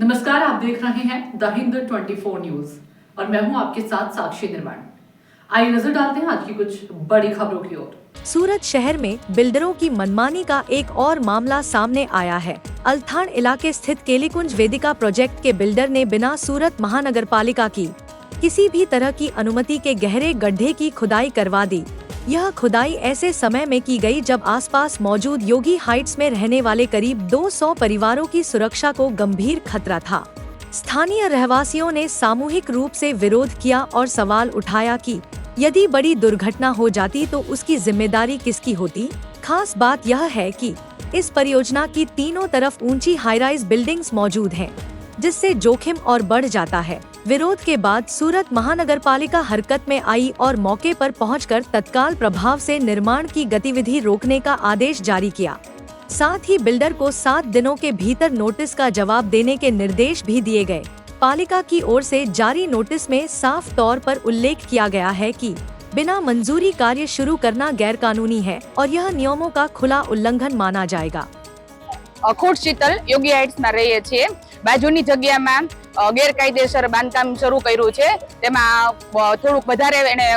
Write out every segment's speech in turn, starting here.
नमस्कार, आप देख रहे हैं द हिंद 24 न्यूज और मैं हूं आपके साथ साक्षी निर्माण। आइए नजर डालते हैं आज की कुछ बड़ी खबरों की ओर। सूरत शहर में बिल्डरों की मनमानी का एक और मामला सामने आया है। अल्थाण इलाके स्थित केलीकुंज वेदिका प्रोजेक्ट के बिल्डर ने बिना सूरत महानगरपालिका की किसी भी तरह की अनुमति के गहरे गड्ढे की खुदाई करवा दी। यह खुदाई ऐसे समय में की गई जब आसपास मौजूद योगी हाइट्स में रहने वाले करीब 200 परिवारों की सुरक्षा को गंभीर खतरा था। स्थानीय रहवासियों ने सामूहिक रूप से विरोध किया और सवाल उठाया कि यदि बड़ी दुर्घटना हो जाती तो उसकी जिम्मेदारी किसकी होती। खास बात यह है कि इस परियोजना की तीनों तरफ ऊंची हाईराइज बिल्डिंग्स मौजूद हैं, जिससे जोखिम और बढ़ जाता है। विरोध के बाद सूरत महानगरपालिका हरकत में आई और मौके पर पहुंचकर तत्काल प्रभाव से निर्माण की गतिविधि रोकने का आदेश जारी किया। साथ ही बिल्डर को 7 दिनों के भीतर नोटिस का जवाब देने के निर्देश भी दिए गए। पालिका की ओर से जारी नोटिस में साफ तौर पर उल्लेख किया गया है कि बिना मंजूरी कार्य शुरू करना गैरकानूनी है और यह नियमों का खुला उल्लंघन माना जाएगा। अखोट शीतल योगी हाइट्स में रहीए छीए। बाजुनी जग्यामां गैरकायदेसर बांधकाम शरू कर्युं छे, तेमां थोडुंक वधारे एणे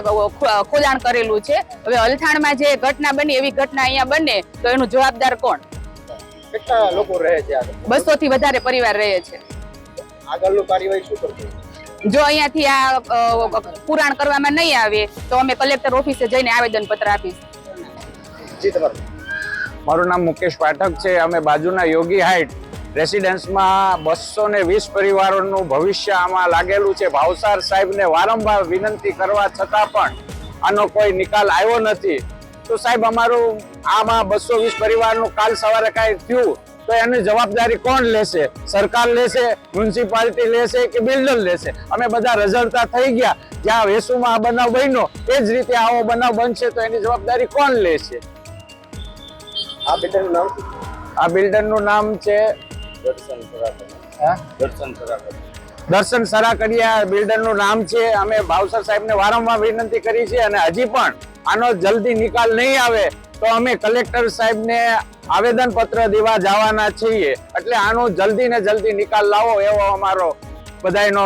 खोदाण करेલું છે। હવે અલથાણમાં જે ઘટના બની એવી ઘટના અહીંયા બને તો એનું જવાબદાર કોણ? કેટલા લોકો રહે છે? 200 થી વધારે પરિવાર રહે છે। આગળનું કાર્યવાહી શું કરશે? જો અહીંયાથી આ પુરાણ કરવામાં નહીં આવે તો અમે કલેક્ટર ઓફિસે જઈને આવેદનપત્ર આપીશું। જી તમારું? મારું નામ મુકેશ પાઠક છે। અમે બાજુના યોગી હાઇટ રેસિડેન્સમાં 220 પરિવારોનું ભવિષ્ય આમાં લાગેલું છે। ભાવસાર સાહેબને વારંવાર વિનંતી કરવા છતાં પણ આનો કોઈ નિકાલ આવ્યો નથી। તો સાહેબ અમારું આમાં 220 પરિવારનું કાલ સવારે કાંઈ થયું તો એની જવાબદારી કોણ લેશે? સરકાર લેશે, મ્યુનિસિપાલિટી લેશે કે બિલ્ડર લેશે? અમે બધા રઝળતા થઈ ગયા। જ્યાં વેસુમાં આ બનાવ બન્યો એ જ રીતે આવો બનાવ બનશે તો એની જવાબદારી કોણ લેશે? આ બિલ્ડરનું નામ શું? આ બિલ્ડરનું નામ છે દર્શન સરાકડિયા બિલ્ડરનું નામ છે। અમે ભાવસર સાહેબને વારંવાર વિનંતી કરી છે અને હજી પણ આનો જલ્દી નિકાલ નહીં આવે તો અમે કલેક્ટર સાહેબને આવેદન પત્ર દેવા જવાના છીએ। એટલે આનો જલ્દી ને જલ્દી નિકાલ લાવો એવો અમારો બધાનો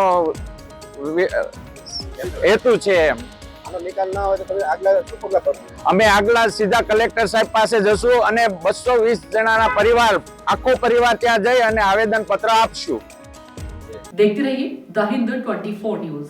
હેતુ છે। આનો નિકાલ ના હોય તો તમે આગલા શું પગલાં ભરશો? અમે આગલા सीधा कलेक्टर साहेब पासे जशुं અને 220 जणाना परिवार आखो परिवार त्यां जई અને आवेदन पत्र आपशुं। देखते रहिए द हिंद 24 न्यूज।